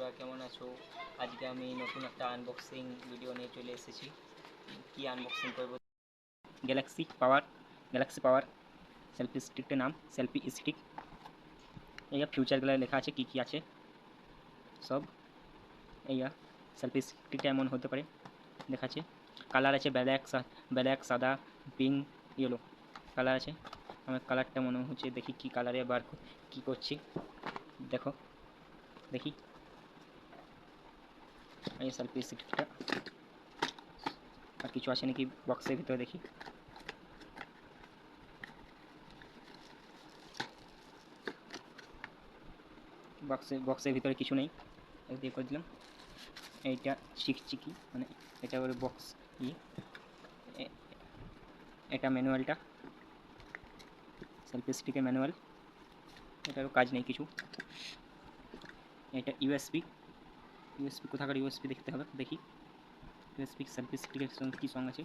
বন্ধুরা কেমন আছো? আজকে আমি নতুন একটা আনবক্সিং ভিডিও নিয়ে চলে এসেছি। কি আনবক্সিং করব? গ্যালাক্সি পাওয়ার সেলফি স্টিকটার নাম সেলফি স্টিক। এই ফিউচারগুলো লেখা আছে কি কি আছে সব। এই সেলফি স্টিকটা এমন হতে পারে দেখাচ্ছে। কালার আছে ব্ল্যাক, সাদা, পিঙ্ক, ইয়েলো কালার আছে। আমার কালারটা মনে হচ্ছে, দেখি কি কালারে বার কি করছি, দেখো দেখি। এই সেলফি স্টিকটা আর কিছু আছে নাকি বক্সের ভিতরে, দেখি। বক্সের ভিতরে কিছু নেই, দিয়ে করে দিলাম। এইটা চিকচিকি, মানে এটা ওর বক্স। এটা ম্যানুয়ালটা, সেলফি স্টিকের ম্যানুয়াল। এটারও কাজ নেই কিছু। এটা ইউএসবি কোথাকার ইউএসবি দেখতে হবে, দেখি। ইউএসবি সেলফি স্টিকের সঙ্গে কী সঙ্গ আছে।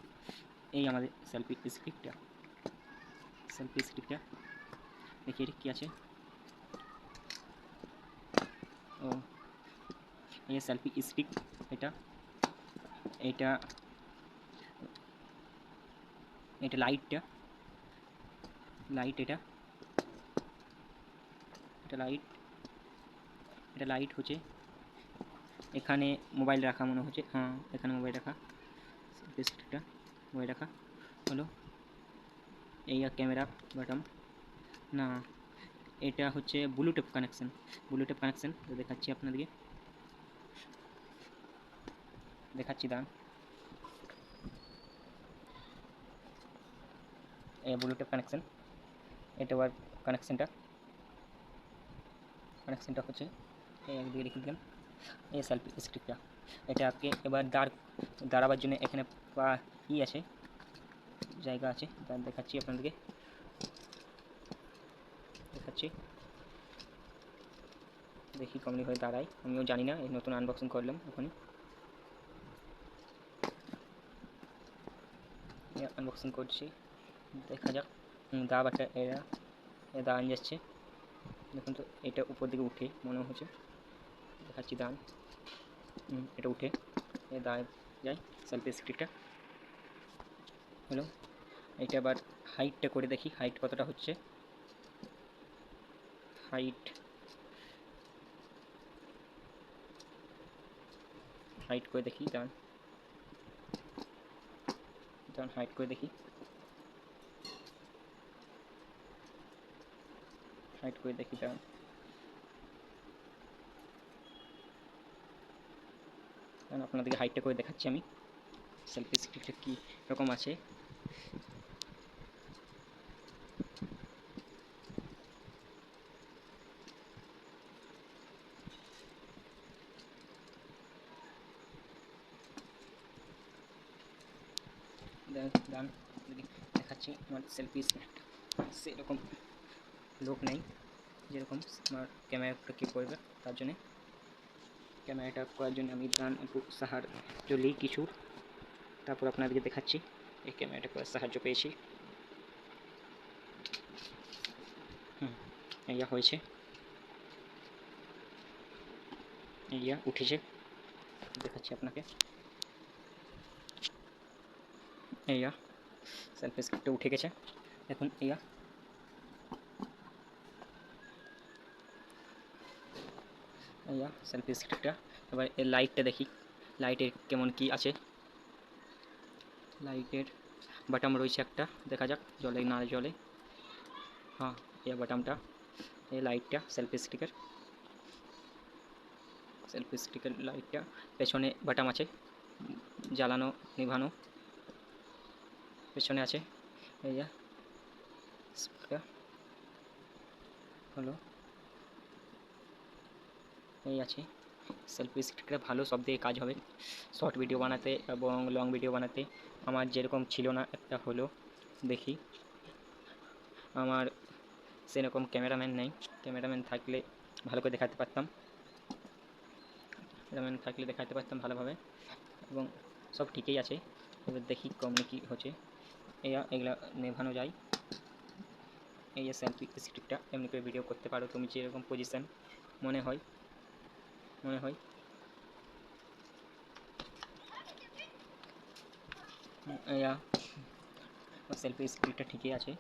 এই আমাদের সেলফি স্টিকটা দেখি এটা কী আছে। ও, এই সেলফি স্টিক। এটা এটা এটা লাইট, এটা লাইট হচ্ছে। এখানে মোবাইল রাখা মনে হচ্ছে, হ্যাঁ এখানে মোবাইল রাখা। সেলফি স্টিকটা মোবাইল রাখা হলো। এই ক্যামেরা বাটন না, এটা হচ্ছে ব্লুটুথ কানেকশন। তো দেখাচ্ছি আপনাদেরকে, দাঁড়ান। এই ব্লুটুথ কানেকশন, এটা ওয়ার কানেকশনটা হচ্ছে এই একদিকে রেখে দিলাম। এই সেলফি স্টিকটা, এটাকে এবার দাঁড়াবার জন্য এখানে আছে, জায়গা আছে। দেখাচ্ছি আপনাদেরকে, দেখি কমলি হয়ে দাঁড়ায়। আমিও জানি না, এই নতুন আনবক্সিং করলাম ওখানে। আনবক্সিং করছি, দেখা যাক। দাবাটা দাঁড়ান যাচ্ছে, দেখুন তো। এটা উপর দিকে উঠে মনে হচ্ছে, দেখাচ্ছি দাঁড়ান। এটা উঠে দাঁড়ায় যায় সেলফি স্টিকটা হলো। এটা আবার হাইটটা করে দেখি, হাইট কতটা হচ্ছে। হাইট করে দেখি, দাঁড়ান হাইট করে দেখি, দাঁড়ান। আপনাদেরকে হাইটটা করে দেখাচ্ছি আমি, সেলফি স্টিকটা কী রকম আছে। দাঁড়ান দেখাচ্ছি আমার সেলফি স্টিকটা। সেরকম লোক নেই যেরকম আমার ক্যামেরাটা কি করবে, তার জন্যে ক্যামেরাটা করার জন্য আমি একটু সাহায্য নিই কিছু, তারপর আপনাদেরকে দেখাচ্ছি। এই ক্যামেরাটা করার সাহায্য পেয়েছি। ইয়া হয়েছে, ইয়া উঠেছে, দেখাচ্ছি আপনাকে। ইয়া সেলফি স্টিকটা উঠে গেছে, দেখুন। সেলফি স্টিকটা। এবার এর লাইটটা দেখি, লাইটের কেমন কি আছে। লাইটের বাটন রয়েছে একটা, দেখা যাক জলে না জলে। হ্যাঁ, এই বাটনটা, এই লাইটটা সেলফি স্টিকের লাইটটা। পেছনে বাটন আছে, জ্বালানো নিভানো পেছনে আছে। এই হলো, এই আছে। সেলফি স্টিকটা ভালো, সব দিকে কাজ হবে শর্ট ভিডিও বানাতে এবং লং ভিডিও বানাতে। আমার যেরকম ছিল না, একটা হলো। দেখি, আমার সেরকম ক্যামেরাম্যান নেই। ক্যামেরাম্যান থাকলে ভালো করে দেখাতে পারতাম, ভালোভাবে। এবং সব ঠিকই আছে। এবার দেখি কমনি কি হচ্ছে। এগুলা নেভানো যায়। এই যে সেলফি স্টিকটা, এমনি করে ভিডিও করতে পারো তুমি যেরকম পজিশন মনে হয়। সেলফি স্টিকটা ঠিকই আছে।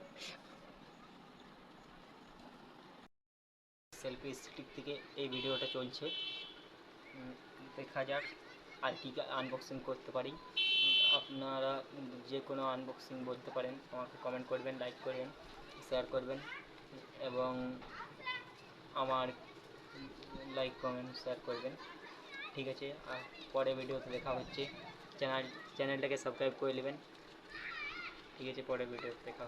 সেলফি স্টিক থেকে এই ভিডিওটা চলছে, দেখা যাক আর কী আনবক্সিং করতে পারি। আপনারা যে কোনো আনবক্সিং বলতে পারেন, আমাকে কমেন্ট করবেন, লাইক করবেন, শেয়ার করবেন এবং আমার লাইক কমেন্ট শেয়ার করবেন। ঠিক আছে, আর পরে ভিডিওতে দেখা হচ্ছে। চ্যানেলটাকে সাবস্ক্রাইব করে নেবেন। ঠিক আছে, পরে ভিডিওতে দেখা